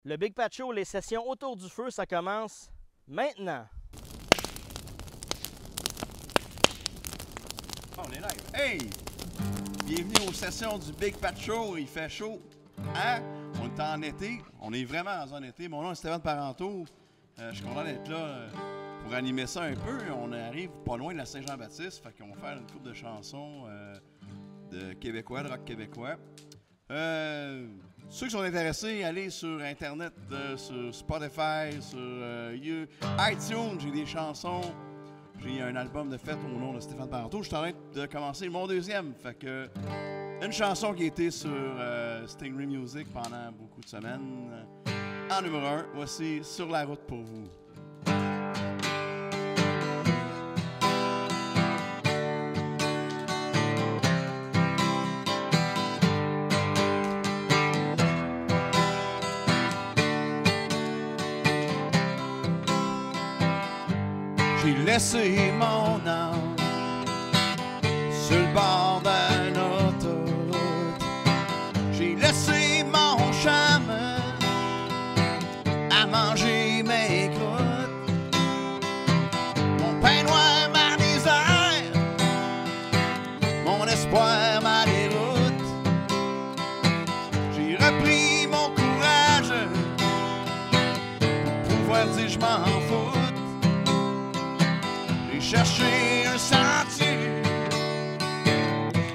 Le Big Pat Show, les sessions autour du feu, ça commence maintenant. On est live. Hey! Bienvenue aux sessions du Big Pat Show. Il fait chaud. Hein? On est en été. On est vraiment en zone été. Mon nom est Stéphane Parenteau. Je suis content d'être là pour animer ça un peu. On arrive pas loin de la Saint-Jean-Baptiste. Fait qu'on va faire une couple de chansons de québécois, de rock québécois. Ceux qui sont intéressés, allez sur Internet, sur Spotify, sur iTunes. J'ai des chansons. J'ai un album de fête au nom de Stéphane Parenteau. Je suis en train de commencer mon deuxième. Fait que une chanson qui a été sur Stingray Music pendant beaucoup de semaines. En numéro 1, voici Sur la route pour vous. J'ai laissé mon âme sur le bord d'une autoroute. J'ai laissé mon chum à manger mes croûtes. Mon pain noir, ma misère, mon espoir, ma déroute. J'ai repris mon courage pour pouvoir dire je m'en fous. Chercher un sentier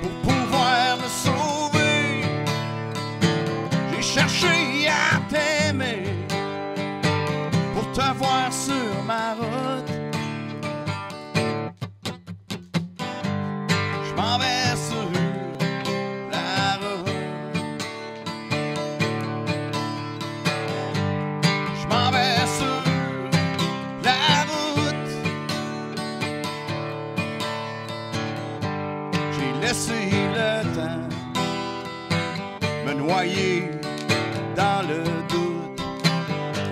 pour pouvoir me sauver. J'ai cherché à t'aimer pour te voir sur ma route. Je m'en vais sur la route. Je m'en vais sur la route. Laisser le temps me noyer dans le doute.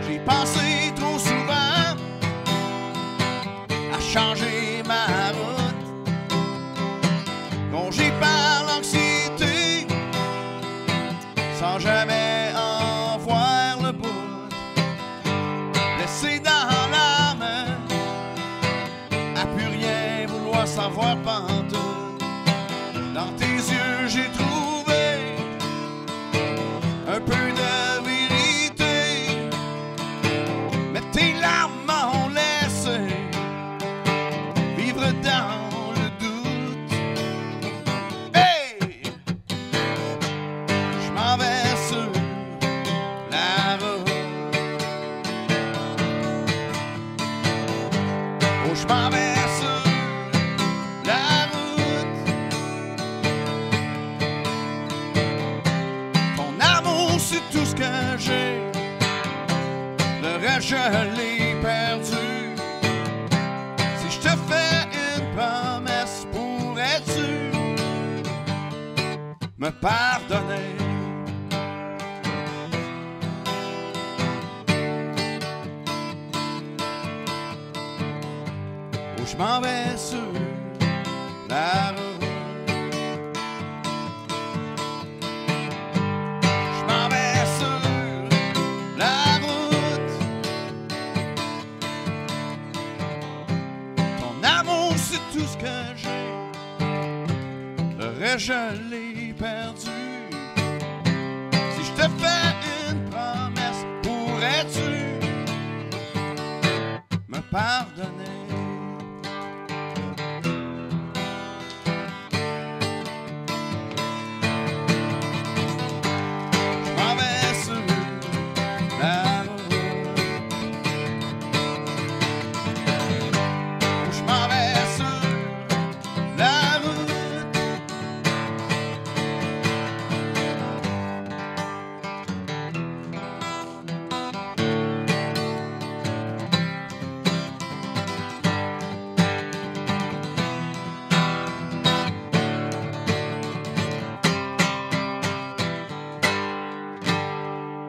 J'ai pensé trop souvent à changer ma route. Rongé par l'anxiété sans jamais en voir le bout. Laissé dans l'âme à plus rien vouloir savoir pantoute. Dans tes yeux, j'ai trouvé un peu de vérité, mais tes larmes m'ont laissé vivre dans le doute. Hey! Je m'en vais sur la route. Oh, je m'en vais sur la route. C'est tout ce que j'ai, le reste je l'ai perdu. Si je te fais une promesse, pourrais-tu me pardonner? Oh, je m'en vais sur la route. C'est tout ce que j'ai, le reste je l'ai perdu. Si je te fais une promesse, pourrais-tu me pardonner? Je m'en vais sur la route. Je m'en vais la route.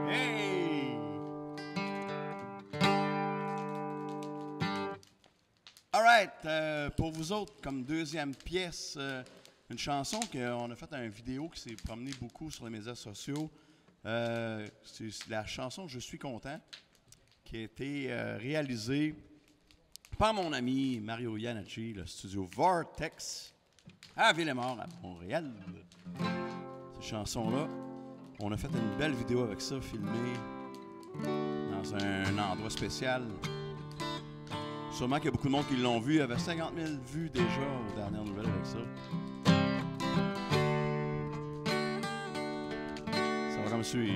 Hey! All right, pour vous autres, comme deuxième pièce, une chanson qu'on a fait une vidéo qui s'est promenée beaucoup sur les médias sociaux. C'est la chanson Je suis content qui a été réalisée par mon ami Mario Iannacci, le studio Vortex à Villemort, à Montréal. Cette chanson-là, on a fait une belle vidéo avec ça, filmée dans un endroit spécial. Sûrement qu'il y a beaucoup de monde qui l'ont vu. Il y avait 50 000 vues déjà aux dernières nouvelles avec ça. Ça va comme suit.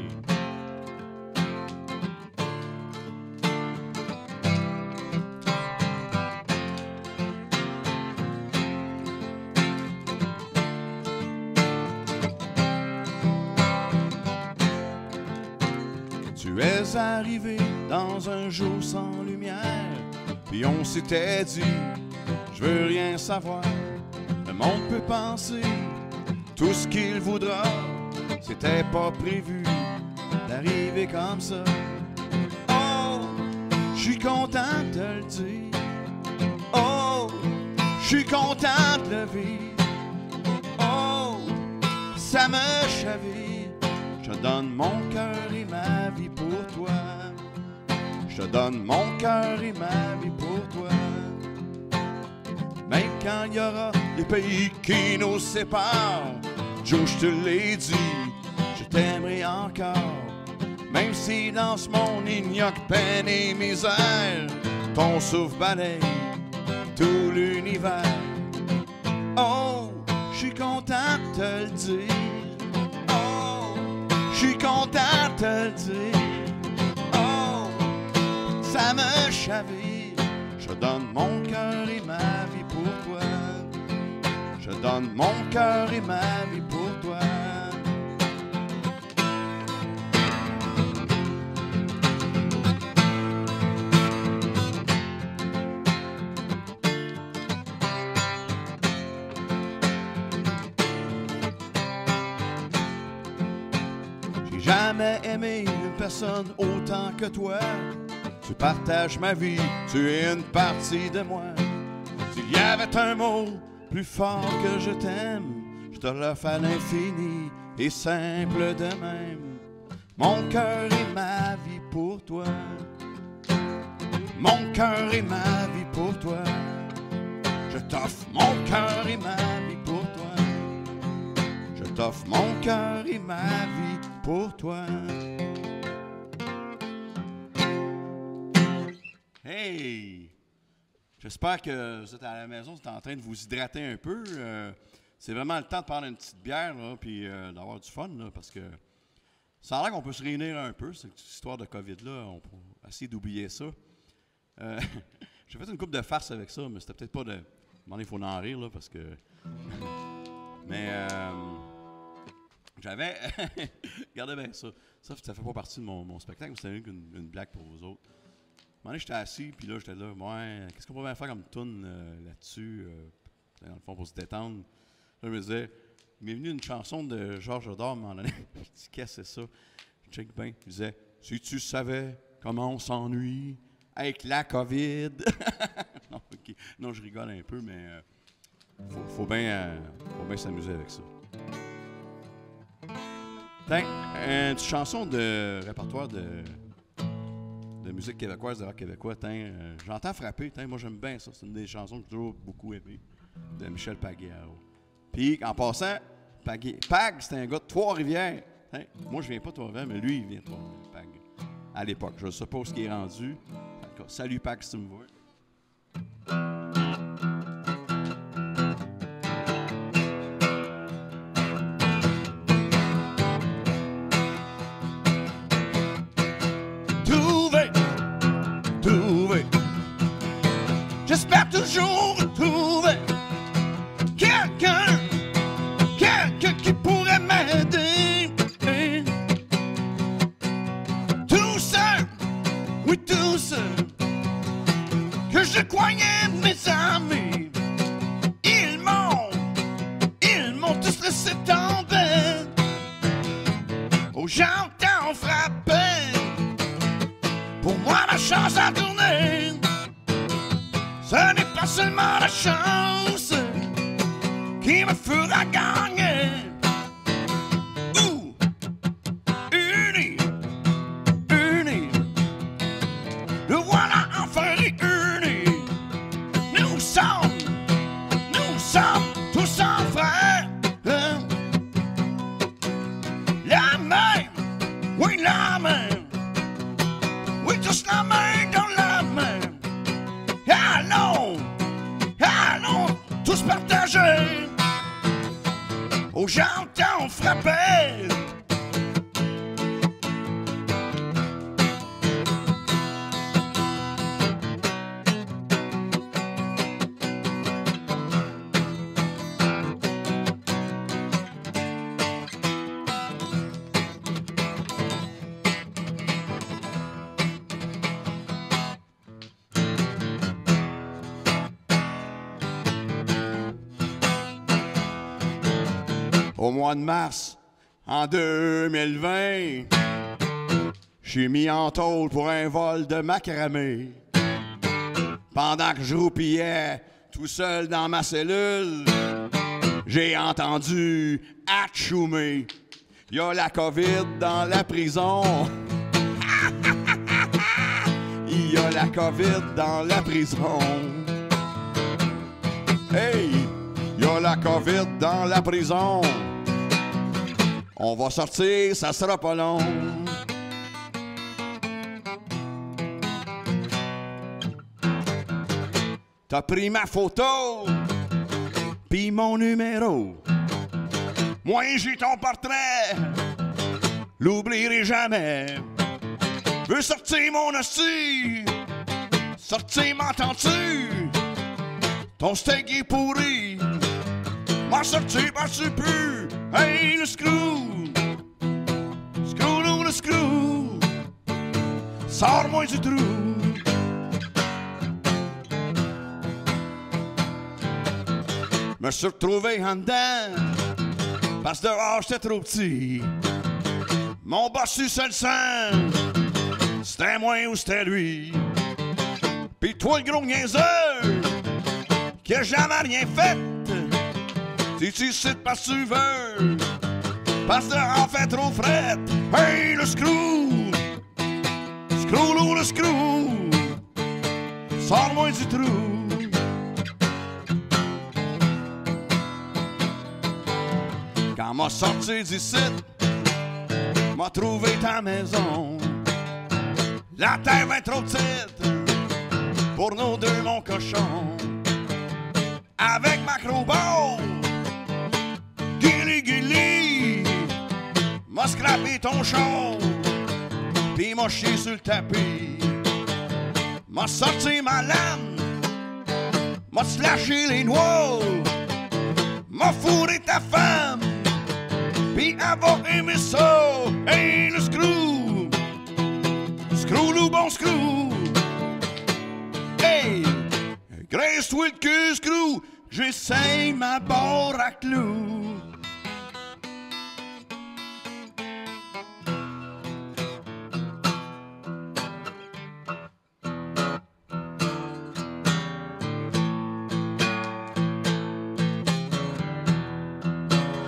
Tu es arrivé dans un jour sans lumière, puis on s'était dit, je veux rien savoir. Le monde peut penser tout ce qu'il voudra. C'était pas prévu d'arriver comme ça. Oh, je suis content de te le dire. Oh, je suis content de le vivre. Oh, ça me chavire. Je donne mon cœur et ma vie pour toi. Je donne mon cœur et ma vie pour toi. Même quand il y aura des pays qui nous séparent, Joe, je te l'ai dit, je t'aimerai encore. Même si dans ce monde il n'y a que peine et misère, ton souffle balaye tout l'univers. Oh, je suis content de te le dire. Oh, je suis content de te le dire. Oh, ça me chavire. Je donne mon cœur et ma vie pour toi. Je donne mon cœur et ma vie pour toi. J'ai jamais aimé une personne autant que toi. Tu partages ma vie, tu es une partie de moi. S'il y avait un mot plus fort que je t'aime, je te le fais à l'infini et simple de même. Mon cœur et ma vie pour toi. Mon cœur et ma vie pour toi. Je t'offre mon cœur et ma vie pour toi. Je t'offre mon cœur et ma vie pour toi. Hey! J'espère que vous êtes à la maison, vous êtes en train de vous hydrater un peu. C'est vraiment le temps de prendre une petite bière, là, puis d'avoir du fun, là, parce que ça a l'air qu'on peut se réunir un peu, cette histoire de COVID-là. On peut essayer d'oublier ça. J'ai fait une couple de farces avec ça, mais c'était peut-être pas de... Il faut en rire, là, parce que... Mais j'avais... Regardez bien ça. Ça fait pas partie de mon spectacle, mais c'était une blague pour vous autres. À un moment donné, j'étais assis, puis là, j'étais là, ouais, qu'est-ce qu'on pourrait faire comme tune là-dessus, dans le fond, pour se détendre. Là, je me disais, il m'est venu une chanson de Georges Odor, à un moment donné. Je dis, qu'est-ce que c'est ça? Je check bien, il disait, si tu savais comment on s'ennuie avec la COVID. Non, okay. Non, je rigole un peu, mais faut bien s'amuser avec ça. Tiens, une petite chanson de répertoire de musique québécoise, de rock québécois. J'entends frapper. Moi, j'aime bien ça. C'est une des chansons que j'ai toujours beaucoup aimées, de Michel Pagayaro. Puis, en passant, Pag, c'est un gars de Trois-Rivières. Moi, je viens pas de Trois-Rivières, mais lui, il vient de Trois-Rivières, Pag. À l'époque. Je ne sais pas où il est rendu. Salut, Pag, si tu me vois. J'espère toujours retrouver quelqu'un qui pourrait m'aider. Tout seul, oui tout seul, que je croyais mes amis, ils m'ont tous laissé tomber. Oh, j'entends frapper, pour moi la chance a tourné. Ce n'est pas seulement la chance qui me fera gagner. j'entends frapper. Au mois de mars, en 2020, j'ai mis en tôle pour un vol de macramé. Pendant que je roupillais tout seul dans ma cellule, j'ai entendu atchoumer. Y a la COVID dans la prison. Y a la COVID dans la prison. Hey! Y a la COVID dans la prison. On va sortir, ça sera pas long. T'as pris ma photo, pis mon numéro. Moi j'ai ton portrait, l'oublierai jamais. Veux sortir mon hostie, sortir m'entends-tu? Ton steak est pourri, m'en sortir par-tu plus. Hey le screw, screw le screw, sors-moi du trou. Me suis retrouvé en dedans, parce que dehors j'étais trop petit. Mon bossu se le sent, c'était moi ou c'était lui. Pis toi le gros niaiseur, qui a jamais rien fait, t'es ici parce que tu veux, parce que dehors fait trop fret. Hey le screw, screw le screw, sors-moi du trou. Quand m'a sorti d'ici, m'a trouvé ta maison. La terre est trop petite pour nous deux, mon cochon. Avec ma crowbar, guili, m'a scrappé ton char, pis m'a chié sur le tapis. M'a sorti ma lame, m'a slashé les noix, m'a fourré ta femme, pis elle va aimer ça. Hey le screw, screw le bon screw. Hey, graisse-toi le cul screw, j'essaye ma barre à clous.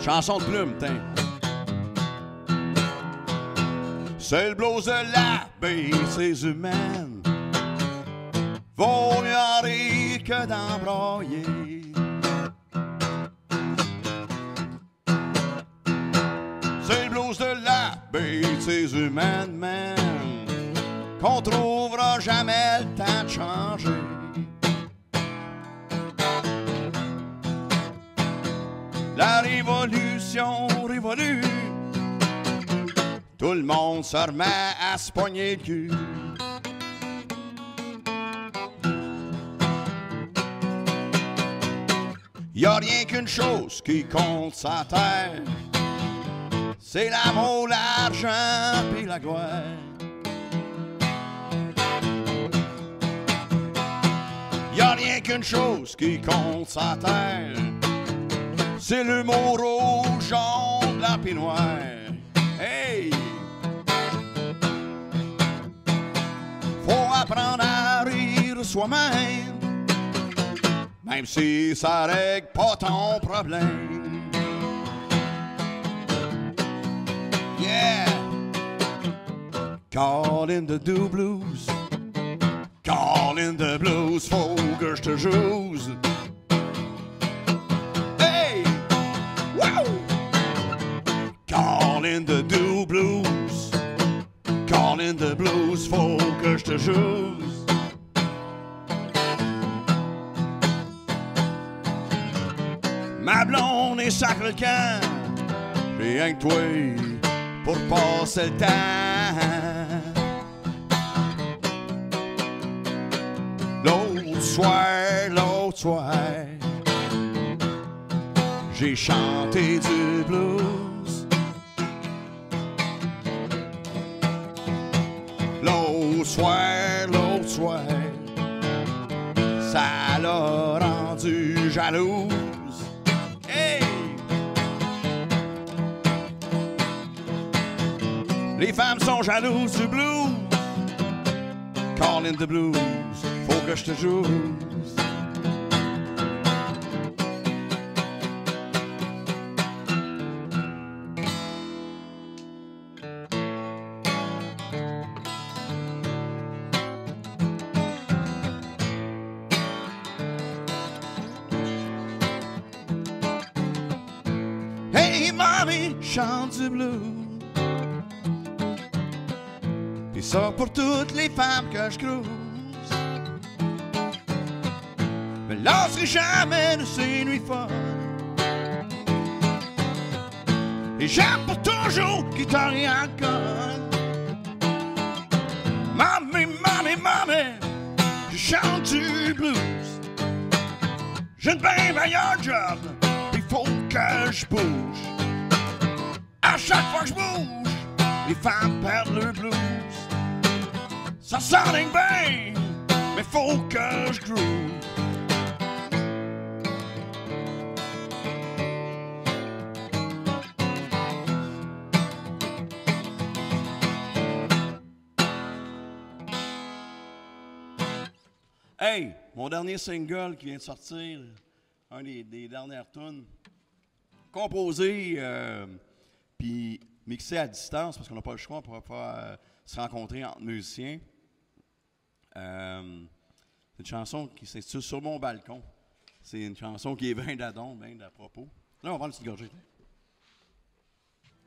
Chanson de Plume, tiens. C'est le blues de la baie, ces humaines. Vaut mieux en rire que d'embroyer. C'est le blues de la baie, ces humaines, man, qu'on trouvera jamais le temps de changer. La révolution révolue, tout le monde se remet à se pogner le cul. Y'a rien qu'une chose qui compte sa terre, c'est l'amour, l'argent pis la gloire. Y'a rien qu'une chose qui compte sa terre, c'est l'humour rouge, jaune, blanc pis noir. Hey! Faut apprendre à rire soi-même, même si ça règle pas ton problème. Yeah! Call in the do blues, call in the blues, faut que je te joue. Call in the do blues, call in the blues, faut que je te joue. Ma blonde est sacre le camp, Mais rien que toi, pour passer le temps. L'autre soir, j'ai chanté du blues. L'autre soir, ça l'a rendu jalouse. Hey! Les femmes sont jalouses du blues. Call in the blues, faut que je te joue. Hey, mommy, chante du blues. Pis ça pour toutes les femmes que je cruise. Me lasserai jamais de ces nuits folles. Et j'aime pour toujours guitare et alcool. Mommy, mommy, mommy, je chante du blues. J'ai une bien meilleure job, il faut que je bouge. À chaque fois que je bouge, les femmes perdent leur blues. Ça sonne bien, mais faut que je groove. Hey, mon dernier single qui vient de sortir, un des dernières tunes, composé puis mixé à distance parce qu'on n'a pas le choix, on ne pourra pas se rencontrer entre musiciens. C'est une chanson qui s'intitule Sur mon balcon. C'est une chanson qui est bien d'adon, bien d'à propos. Là, on va prendre une petite gorgée.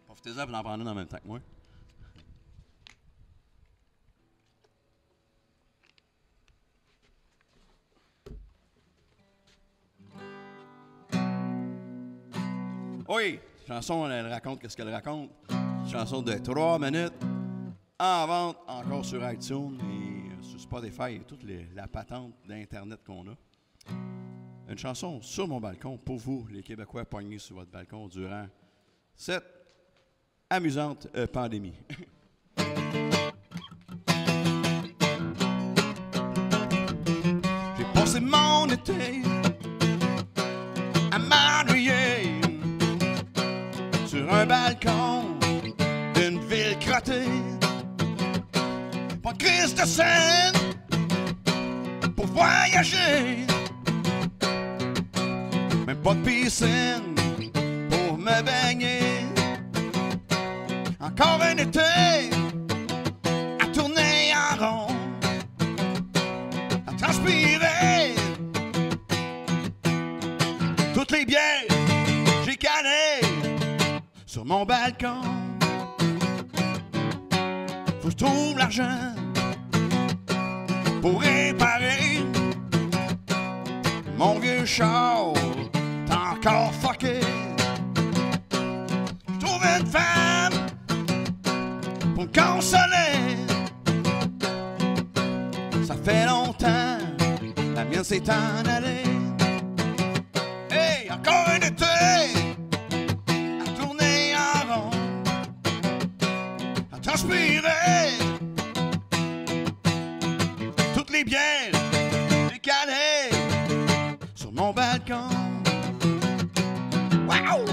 Profitez-en pour en prendre une en même temps que moi. Oui, la chanson, elle raconte qu'est-ce qu'elle raconte. Une chanson de 3 minutes, en vente encore sur iTunes et sur Spotify et toute la patente d'Internet qu'on a. Une chanson sur mon balcon pour vous, les Québécois pognés sur votre balcon durant cette amusante pandémie. J'ai passé mon été à m'ennuyer sur un balcon d'une ville crottée. Pas de crise de scène pour voyager, même pas de piscine pour me baigner. Encore un été à tourner en rond, à transpirer toutes les bières j'ai canées sur mon balcon. Faut que je trouve l'argent pour réparer mon vieux char, t'es encore fucké. Je trouve une femme pour me consoler. Ça fait longtemps, la mienne s'est en allée. Hey, encore un été à tourner en rond, à transpirer toutes les bières décalées sur mon balcon. Wow!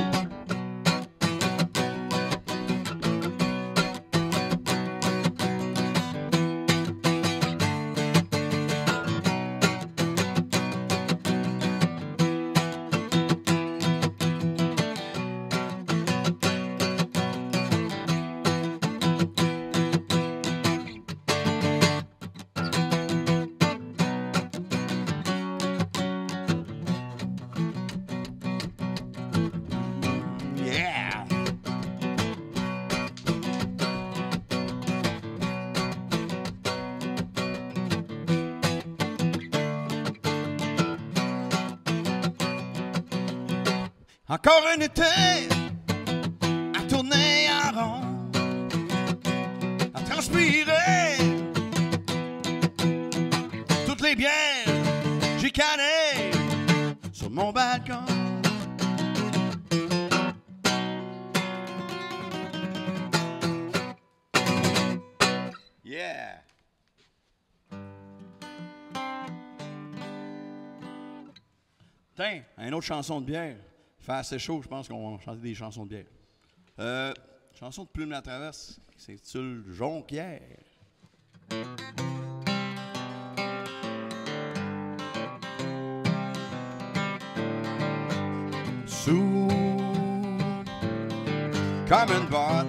Encore un été à des bières, j'ai cané sur mon balcon. Yeah! Tiens, une autre chanson de bière. Il fait assez chaud, je pense qu'on va chanter des chansons de bière. Chanson de Plume la Traverse qui s'intitule Jonquière. Sous comme une botte,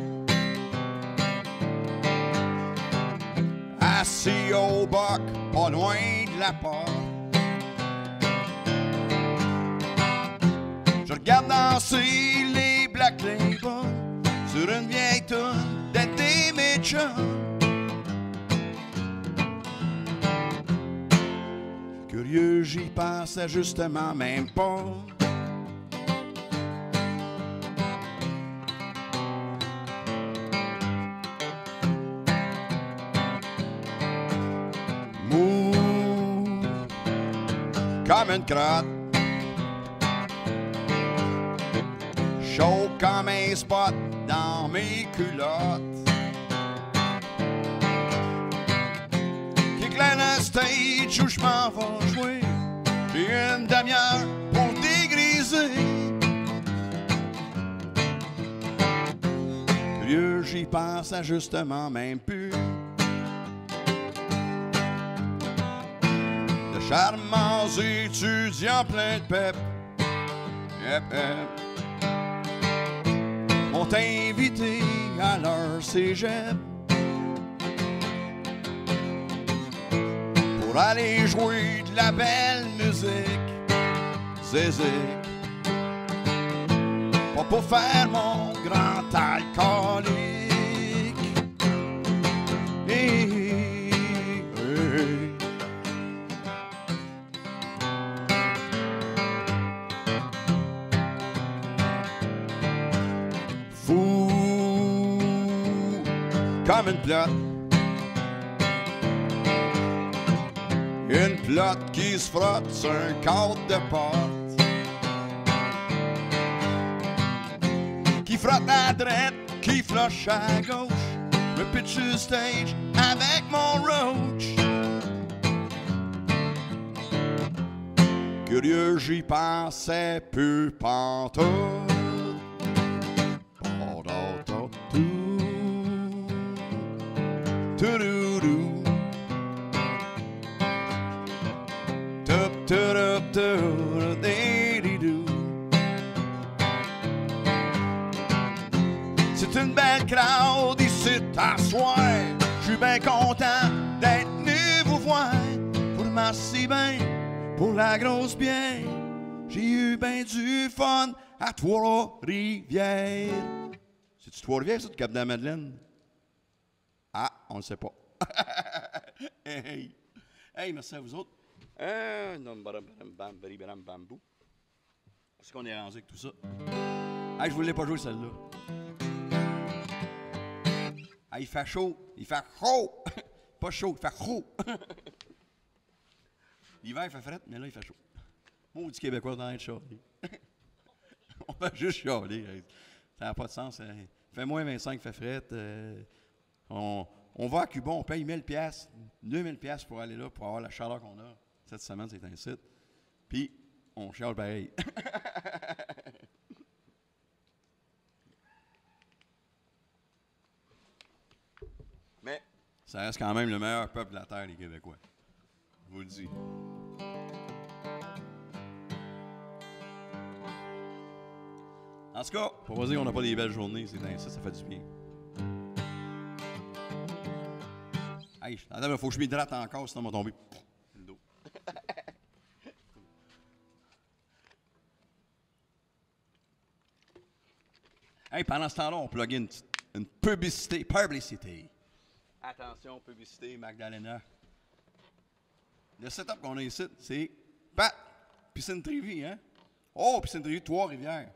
assis au boc, pas loin de la porte. Je regarde danser les Black Label sur une vieille toune d'été mes chums. Curieux, j'y pensais justement même pas. Mou comme une crotte, chaud comme un spot dans mes culottes. Kick la stage où je m'en vais jouer. J'ai une demi-heure pour dégriser. Curieux, j'y pense à justement même plus. De charmants étudiants pleins de pep. Yep, yep. M'ont invité à leur cégep pour aller jouer de la belle musique. Zézique, pas pour faire mon grand alcoolique. Hey, hey. Fou comme une plotte, une plotte qui se frotte sur un cadre de porte, qui frotte à droite, qui flush à gauche, me pitch sur stage avec mon roach. Curieux, j'y pensais peu pantoute. C'est une belle crowd ici à soir. Je suis bien content d'être venu vous voir. Pour merci bien, pour la grosse bière. J'ai eu bien du fun à Trois-Rivières. C'est-tu Trois-Rivières, ça, du Cap-de-la-Madeleine? Ah, on ne le sait pas. Hey. Hey, merci à vous autres. Est-ce qu'on est rendu avec tout ça? Hey, je voulais pas jouer celle-là. Hey, il fait chaud. Il fait chaud. Pas chaud, il fait chaud. L'hiver, il fait fret, mais là, il fait chaud. Maudit Québécois dans être chialé. On va juste chialer. Ça n'a pas de sens. Il fait moins 25, il fait fret. On va à Cuba, on paye 1000 $, 2000 $ pour aller là, pour avoir la chaleur qu'on a. Cette semaine, c'est un site. Puis, on chiale pareil. Mais, ça reste quand même le meilleur peuple de la Terre, les Québécois. Je vous le dis. En tout cas, pour pas dire qu'on n'a pas des belles journées, c'est un site, ça fait du bien. Hey, il faut que je m'hydrate encore, sinon on va tomber. Le dos. Hey, pendant ce temps-là, on plug une publicité. Publicité. Attention, publicité, Magdalena. Le setup qu'on a ici, c'est Pat, Piscine Trévy, hein? Oh, Piscine Trévy, Trois-Rivières,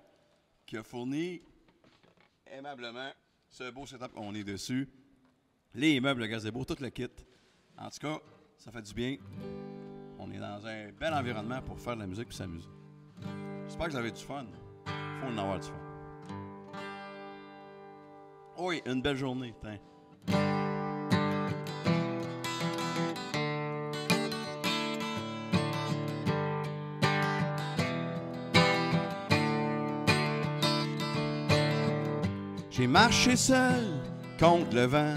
qui a fourni aimablement ce beau setup qu'on est dessus. Les meubles, le gazebo, tout le kit. En tout cas, ça fait du bien. On est dans un bel environnement pour faire de la musique et s'amuser. J'espère que vous avez du fun. Il faut en avoir du fun. Oui, une belle journée. Tiens. J'ai marché seul contre le vent.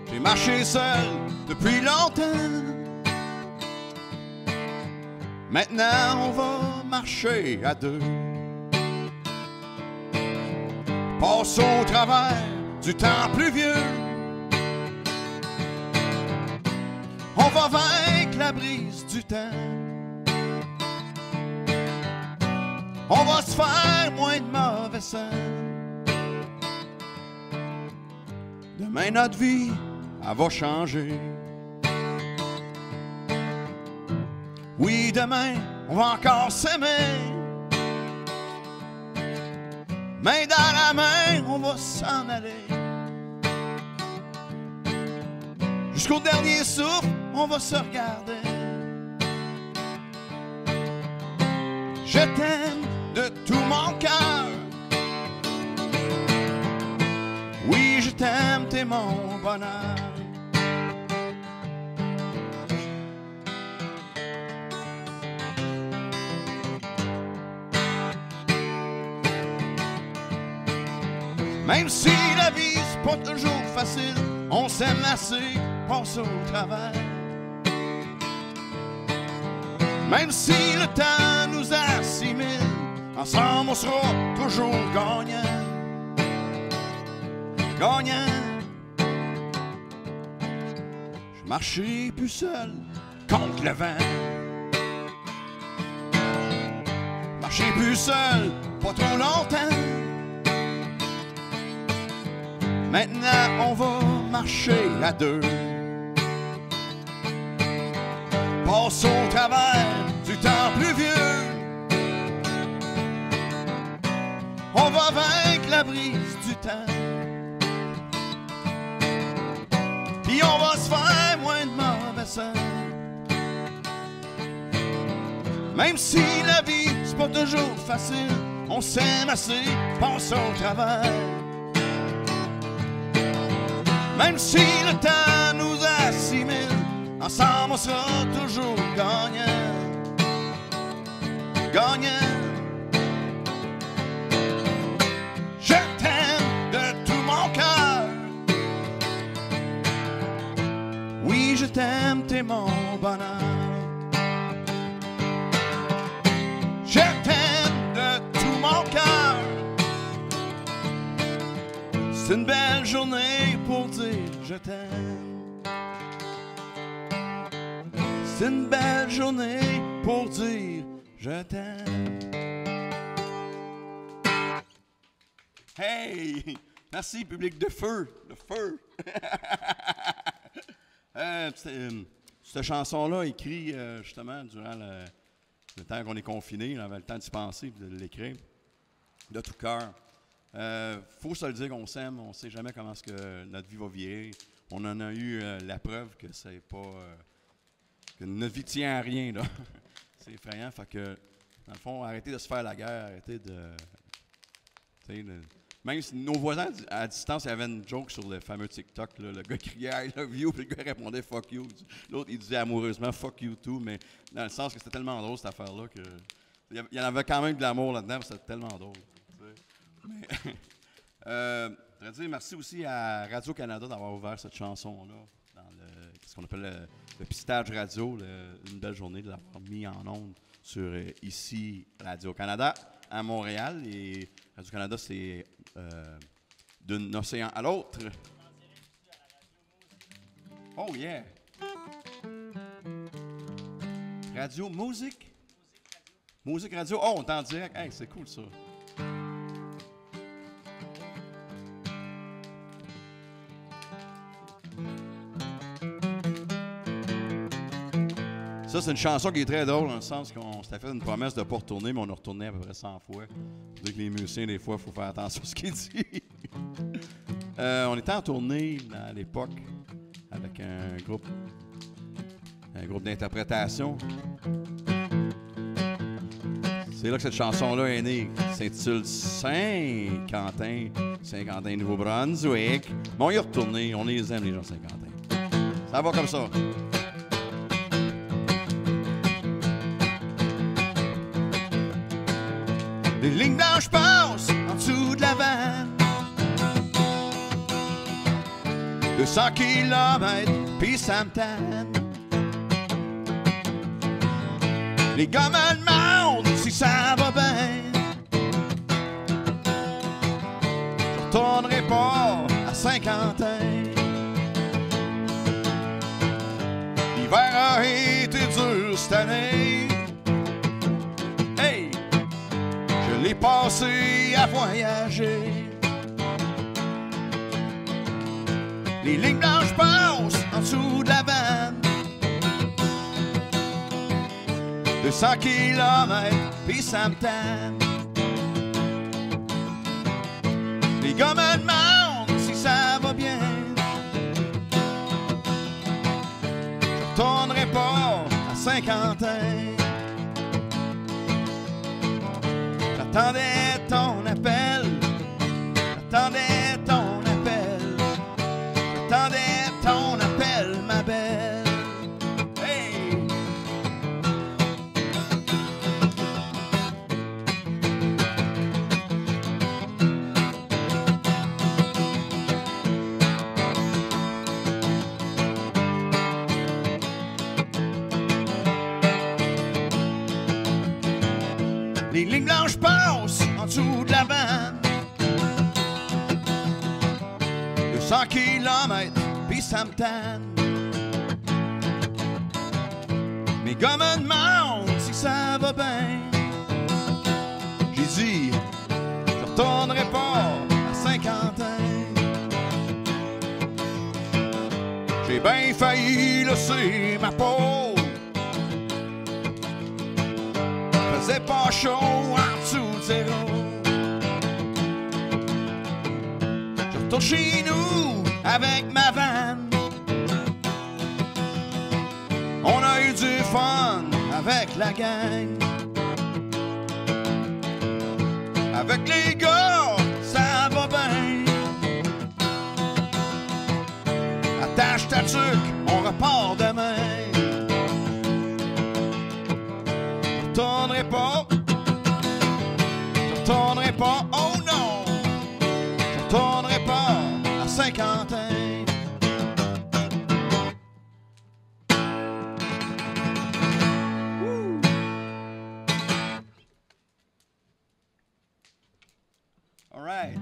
J'ai marché seul depuis longtemps. Maintenant on va marcher à deux. Passe au travers du temps pluvieux. On va vaincre la brise du temps. On va se faire moins de mauvais sang. Demain notre vie, elle va changer. Oui, demain, on va encore s'aimer. Main dans la main, on va s'en aller. Jusqu'au dernier souffle, on va se regarder. Je t'aime de tout mon cœur. Oui, je t'aime, t'es mon bonheur. Même si la vie c'est pas toujours facile, on s'aime assez, passe au travers. Même si le temps nous assimile, ensemble on sera toujours gagnant. Gagnant. Je marcherai plus seul contre le vent. Marcher plus seul, pas trop longtemps. Maintenant on va marcher à deux. Passe au travers du temps pluvieux. On va vaincre la brise du temps. Puis on va se faire moins de mauvais sang. Même si la vie c'est pas toujours facile, on s'aime assez, passe au travers. Même si le temps nous assimile, ensemble on sera toujours gagnant. Gagnant. Je t'aime de tout mon cœur. Oui, je t'aime, t'es mon bonheur. Je t'aime de tout mon cœur. C'est une belle journée pour dire je t'aime. C'est une belle journée pour dire je t'aime. Hey! Merci, public de feu! Le feu! Cette chanson-là, écrite justement durant le temps qu'on est confiné, on avait le temps d'y penser et de l'écrire de tout cœur. Faut se le dire qu'on s'aime, on ne sait jamais comment est-ce que notre vie va virer. On en a eu la preuve que c'est pas que notre vie tient à rien là. C'est effrayant, fait que dans le fond, arrêtez de se faire la guerre, arrêtez même si nos voisins à distance, il y avait une joke sur le fameux TikTok, là, le gars criait I love you, puis le gars répondait fuck you. L'autre il disait amoureusement fuck you too, mais dans le sens que c'était tellement drôle cette affaire-là que il y en avait quand même de l'amour là-dedans, mais c'était tellement drôle. Je voudrais dire merci aussi à Radio-Canada d'avoir ouvert cette chanson-là dans ce qu'on appelle le pistage radio. Une belle journée de l'avoir mis en ondes sur ici Radio-Canada à Montréal. Et Radio-Canada, c'est d'un océan à l'autre. Oh yeah! Radio Musique? Musique Radio. Oh, on est en direct. Hey, c'est cool ça. Ça, c'est une chanson qui est très drôle dans le sens qu'on s'était fait une promesse de ne pas retourner, mais on a retourné à peu près 100 fois. Je dis que les musiciens, des fois, il faut faire attention à ce qu'ils disent. On était en tournée à l'époque avec un groupe d'interprétation. C'est là que cette chanson-là est née. S'intitule Saint-Quentin, Saint-Quentin, Nouveau-Brunswick. Bon, on y est retourné. On les aime, les gens de Saint-Quentin. Ça va comme ça. Les lignes blanches passent en dessous de la vanne. 200 km, puis ça me tanne. Les gars me demandent si ça va bien. Je retournerai pas à Saint-Quentin. L'hiver a été dur cette année. Hey! Je l'ai passé à voyager. Les lignes blanches passent en dessous de la vanne. 200 km, puis ça me tanne. Les gars me demandent si ça va bien. Je retournerai pas à Saint-Quentin. J'attendais ton appel. J'attendais ton appel. J'attendais ton appel, ma belle. Hey! Les lignes blanches passent en dessous de la vanne. 200 km, puis ça me tanne. Mes gars me demandent si ça va bien. J'ai dit, je retournerai pas à Saint-Quentin. J'ai bien failli laisser ma peau. Faisait pas chaud en dessous de zéro. Je retourne chez nous avec ma vanne. On a eu du fun avec la gang. Avec les gars, ça va bien. Attache ta tuque, on repart demain. Je retournerai pas, oh non, je retournerai pas à Saint-Quentin. All right.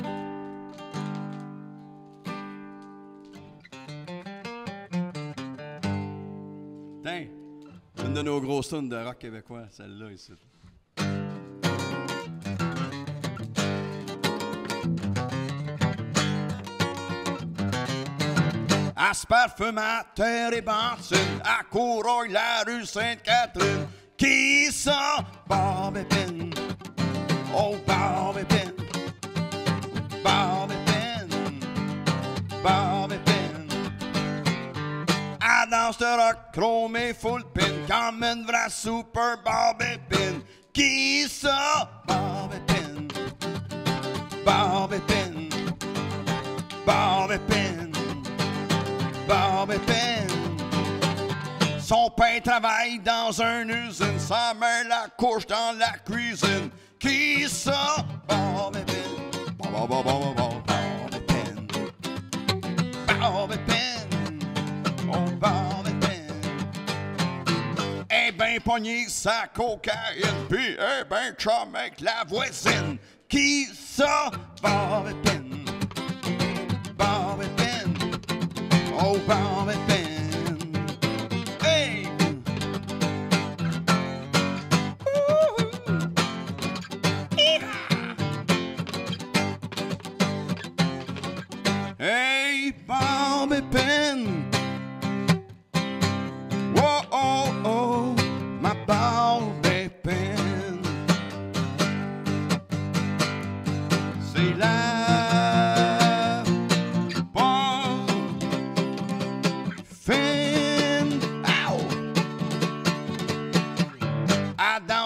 Tiens, une de nos grosses tunes de rock québécois, celle-là ici. Asphalte, fumateur et benzine, à Courroy, la rue Sainte-Catherine. Qui ça? Bob Épine. Oh, Bob Épine. Bob Épine. Bob Épine. À danse de rock, chromé full pin, comme une vraie super Bob Épine. Qui ça? Bob Épine. Bob Épine. Bob Épine. Bob Épine. Son père travaille dans une usine, sa mère la couche dans la cuisine. Qui ça? Bob Épine. Bob Épine. Bob Épine. Oh, Bob Épine. Eh ben pogné sa cocaïne, pis eh ben chum avec la voisine. Qui ça? Bob Épine. Bob Épine. Oh, Bob Épine. Hey! Hey, Bob Épine. Whoa, oh, oh, ma Bob Épine. C'est la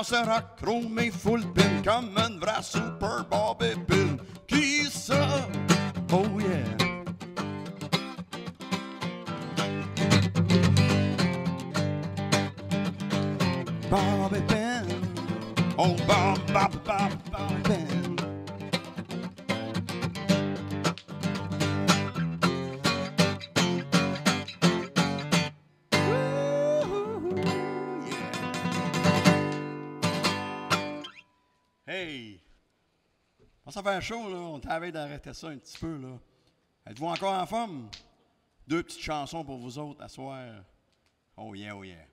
danse rock chromé full pin comme une vraie super Bobby Pin. Qui ça? Oh yeah! Bobby Pin, oh Bobby Pin. Hey! Ça fait chaud, là. On t'avait d'arrêter ça un petit peu, là. Êtes-vous encore en forme? 2 petites chansons pour vous autres à soir. Oh yeah, oh yeah.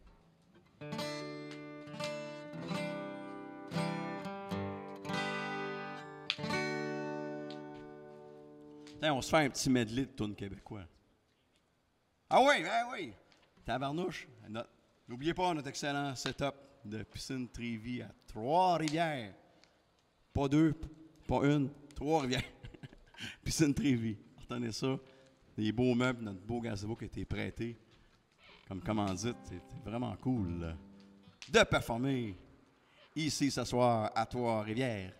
Tiens, on se fait un petit medley de tunes québécois. Ah oui, ah oui! Tabarnouche, n'oubliez pas notre excellent setup de piscine Trévis à Trois-Rivières. Pas 2, pas 1, 3 rivières. Piscine Trévis. Retenez ça. Des beaux meubles, notre beau gazebo qui a été prêté. Comme commandite, c'était vraiment cool de performer ici ce soir à Trois-Rivières.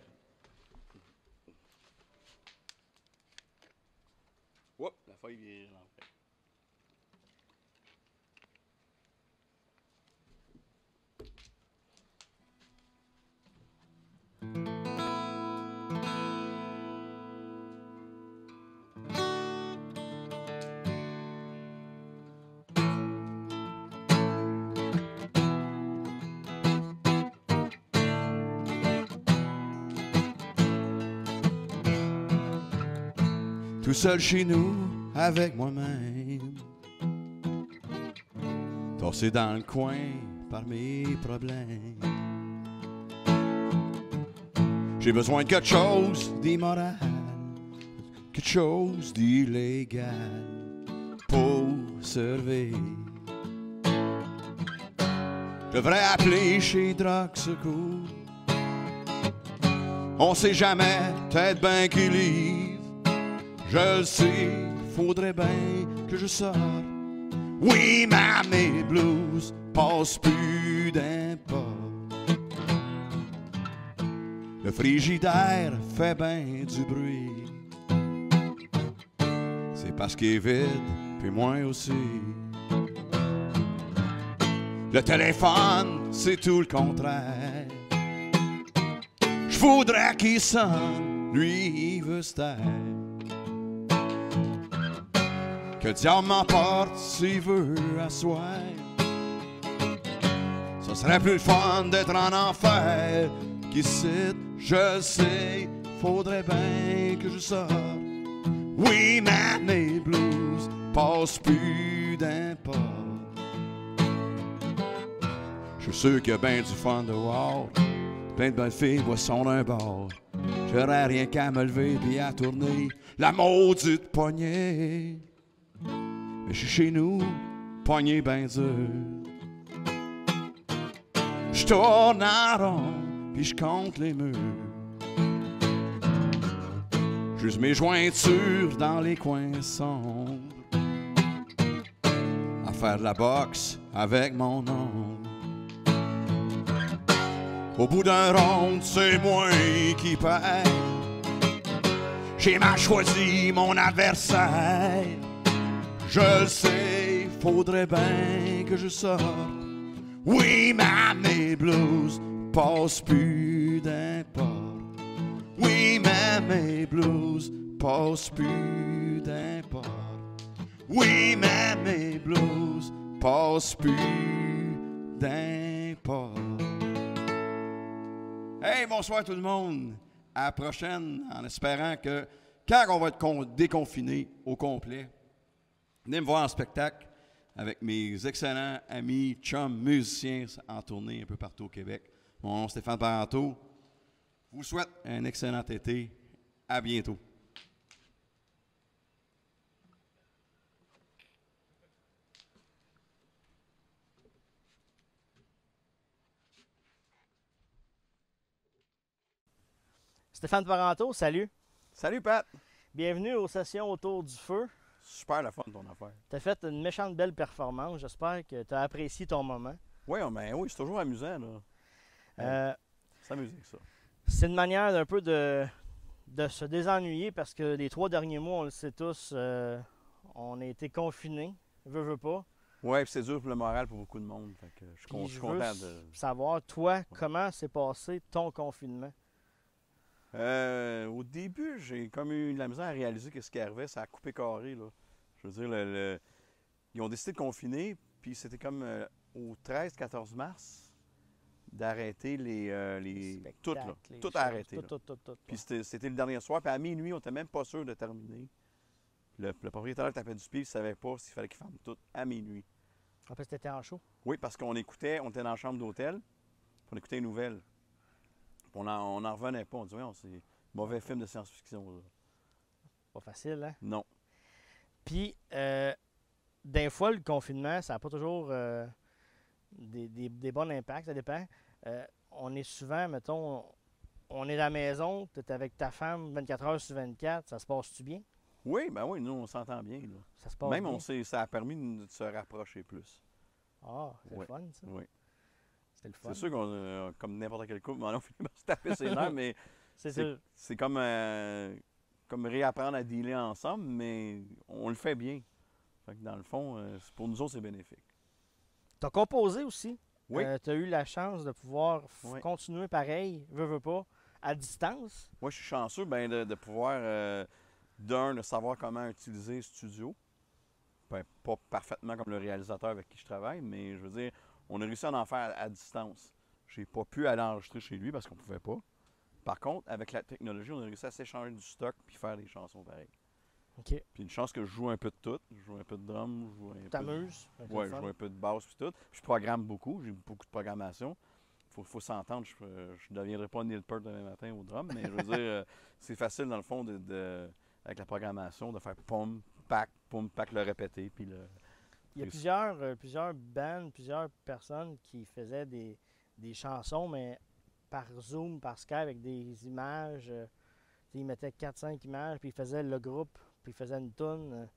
Oups, la feuille vient l'entrée. Tout seul chez nous, avec moi-même, tossé dans le coin par mes problèmes. J'ai besoin de quelque chose d'immoral, quelque chose d'illégal pour survivre. Je devrais appeler chez Drug Secours. On sait jamais, peut-être bien qu'ils livrent. Je le sais, faudrait bien que je sorte. Oui, mais mes blues passent plus d'import. Le frigidaire fait bien du bruit. C'est parce qu'il est vide, puis moi aussi. Le téléphone, c'est tout le contraire. Je voudrais qu'il sonne, lui, il veut se taire. Que le diable m'emporte s'il veut asseoir. Ce serait plus le fun d'être en enfer qu'ici, je sais, faudrait bien que je sorte. Oui, mais mes blues passent plus d'import. Je suis sûr qu'il y a bien du fun dehors, plein de bonnes filles, boissons d'un bord. J'aurais rien qu'à me lever puis à tourner la maudite poignée. Mais je suis chez nous, poignée ben dur. Je tourne en rond, puis je compte les murs. J'use mes jointures dans les coins sombres, à faire de la boxe avec mon ombre. Au bout d'un round, c'est moi qui perds. J'ai mal choisi mon adversaire. Je le sais, faudrait bien que je sorte. Oui, mais mes blues passent plus d'import. Oui, mais mes blues passent plus d'import. Oui, mais mes blues passent plus d'import. Hey, bonsoir tout le monde. À la prochaine, en espérant que quand on va être déconfiné au complet, venez me voir en spectacle avec mes excellents amis, chums, musiciens en tournée un peu partout au Québec. Mon nom est Stéphane Parenteau. Je vous souhaite un excellent été. À bientôt. Stéphane Parenteau, salut. Salut Pat. Bienvenue aux sessions autour du feu. Super la fun ton affaire. Tu as fait une méchante belle performance. J'espère que tu as apprécié ton moment. Oui, ben oui, c'est toujours amusant là. S'amuser avec ça. C'est une manière d'un peu de se désennuyer parce que les 3 derniers mois, on le sait tous, on a été confinés, veux pas. Oui, c'est dur pour le moral pour beaucoup de monde. Fait que je Puis suis je content veux de. savoir, toi, comment s'est passé ton confinement? Au début, j'ai comme eu de la misère à réaliser que ce qui arrivait, ça a coupé carré. Là. Je veux dire, ils ont décidé de confiner, puis c'était comme au 13-14 mars d'arrêter tout, là. Spectacles, les Tout choses, a arrêté. Tout, Là. tout, tout, tout. Puis c'était le dernier soir, puis à minuit, on n'était même pas sûr de terminer. Le propriétaire tapait du pied, il ne savait pas s'il fallait qu'il ferme tout à minuit. En fait, c'était en show. Oui, parce qu'on était dans la chambre d'hôtel, puis on écoutait les nouvelles. Puis on n'en revenait pas. On disait, c'est un mauvais film de science-fiction. Là. Pas facile, hein? Non. Puis, des fois, le confinement, ça n'a pas toujours des bons impacts, ça dépend. On est souvent, mettons, on est à la maison, tu es avec ta femme 24 heures sur 24, ça se passe-tu bien? Oui, ben oui, nous, on s'entend bien. Là. Ça se passe Même, bien? ça a permis de se rapprocher plus. Ah, c'est Oui. le fun, ça. Oui. C'est le fun. C'est sûr qu'on, comme n'importe quel couple, on finit par se taper ses nerfs, mais C'est sûr. c'est comme réapprendre à dealer ensemble, mais on le fait bien. Fait que dans le fond, pour nous autres, c'est bénéfique. Tu as composé aussi. Oui. Tu as eu la chance de pouvoir Oui. continuer pareil, veux pas, à distance. Moi, je suis chanceux de pouvoir, de savoir comment utiliser Studio. Ben, pas parfaitement comme le réalisateur avec qui je travaille, mais je veux dire, on a réussi à en faire à distance. J'ai pas pu aller enregistrer chez lui parce qu'on pouvait pas. Par contre, avec la technologie, on a réussi à s'échanger du stock puis faire des chansons pareilles. OK. Puis une chance que je joue un peu de tout. Je joue un peu de drum, je joue un peu de... T'amuses. Ouais, je joue un peu de basse puis tout. Puis je programme beaucoup, j'ai beaucoup de programmation. Faut s'entendre, je ne deviendrai pas Neil Peart demain matin au drum, mais je veux dire, c'est facile dans le fond avec la programmation de faire pum, pack, le répéter. Puis Il y a plusieurs bands, plusieurs personnes qui faisaient des chansons, mais par Zoom, par Skype, avec des images. Ils mettaient 4-5 images, puis ils faisaient le groupe, puis ils faisaient une toune.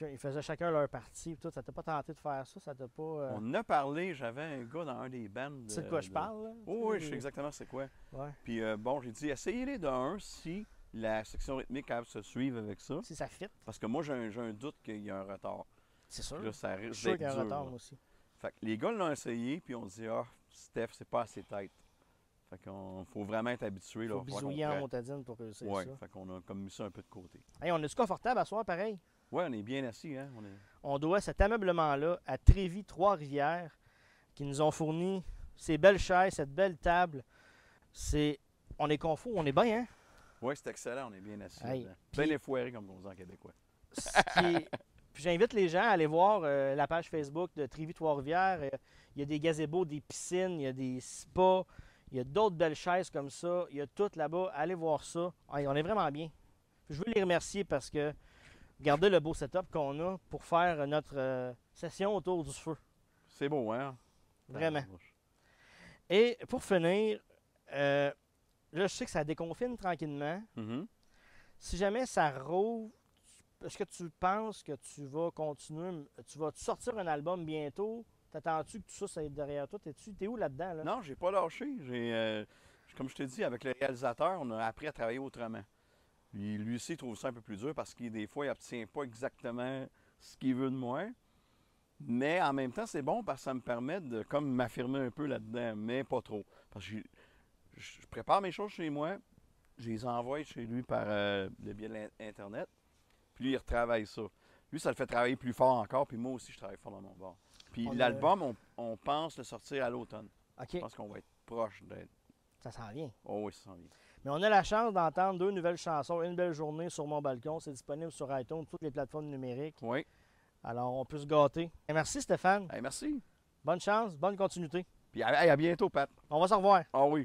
Ils faisaient chacun leur partie. Tout. Ça t'a pas tenté de faire ça? Ça t'a pas. On en a parlé, j'avais un gars dans un des bands. Tu sais de quoi je parle, là? Oh, oui, je sais exactement c'est quoi. Ouais. Puis bon, j'ai dit, essayez-les d'un si la section rythmique capable de se suivre avec ça. Si ça fit. Parce que moi, j'ai un doute qu'il y a un retard. C'est sûr. Puis là, ça Je suis risque sûr d'être qu'il y a un dur. retard, Là. moi aussi. Fait que les gars l'ont essayé, puis on dit, Steph, c'est pas assez tête. Fait qu'on faut vraiment être habitué. Il là, faut bisouiller en motadine pour réussir ouais, ça. fait qu'on a comme mis ça un peu de côté. Hey, on est-tu confortable à soir, pareil? Ouais, on est bien assis, hein? On doit cet ameublement-là à Trévis, Trois-Rivières, qui nous ont fourni ces belles chaises, cette belle table. On est confort, on est bien, hein? Oui, c'est excellent, on est bien assis. Hey, bien effoiré, comme on dit en québécois. Puis j'invite les gens à aller voir la page Facebook de Trévis Trois-Rivières. Il y a des gazebos, des piscines, il y a des spas, il y a d'autres belles chaises comme ça. Il y a tout là-bas. Allez voir ça. Hey, on est vraiment bien. Je veux les remercier parce que regardez le beau setup qu'on a pour faire notre session autour du feu. C'est beau, hein? Vraiment. Et pour finir, là, je sais que ça déconfine tranquillement. Mm-hmm. Si jamais ça rouvre, est-ce que tu penses que tu vas continuer, tu vas sortir un album bientôt? T'attends-tu que tout ça soit derrière toi? T'es où là-dedans? Là? Non, j'ai pas lâché. Comme je te dis, avec le réalisateur, on a appris à travailler autrement. Lui aussi, il trouve ça un peu plus dur parce que des fois, il n'obtient pas exactement ce qu'il veut de moi. Mais en même temps, c'est bon parce que ça me permet de comme m'affirmer un peu là-dedans, mais pas trop. Parce que je prépare mes choses chez moi, je les envoie chez lui par le biais de l'Internet, puis lui, il retravaille ça. Lui, ça le fait travailler plus fort encore, puis moi aussi, je travaille fort dans mon bord. Puis l'album, on pense le sortir à l'automne. OK. Je pense qu'on va être proche d'être... Ça s'en vient. Oh oui, ça s'en vient. Mais on a la chance d'entendre 2 nouvelles chansons, Une belle journée sur mon balcon. C'est disponible sur iTunes, toutes les plateformes numériques. Oui. Alors, on peut se gâter. Et merci Stéphane. Hey, merci. Bonne chance, bonne continuité. Puis à bientôt, Pat. On va se revoir. Ah oui.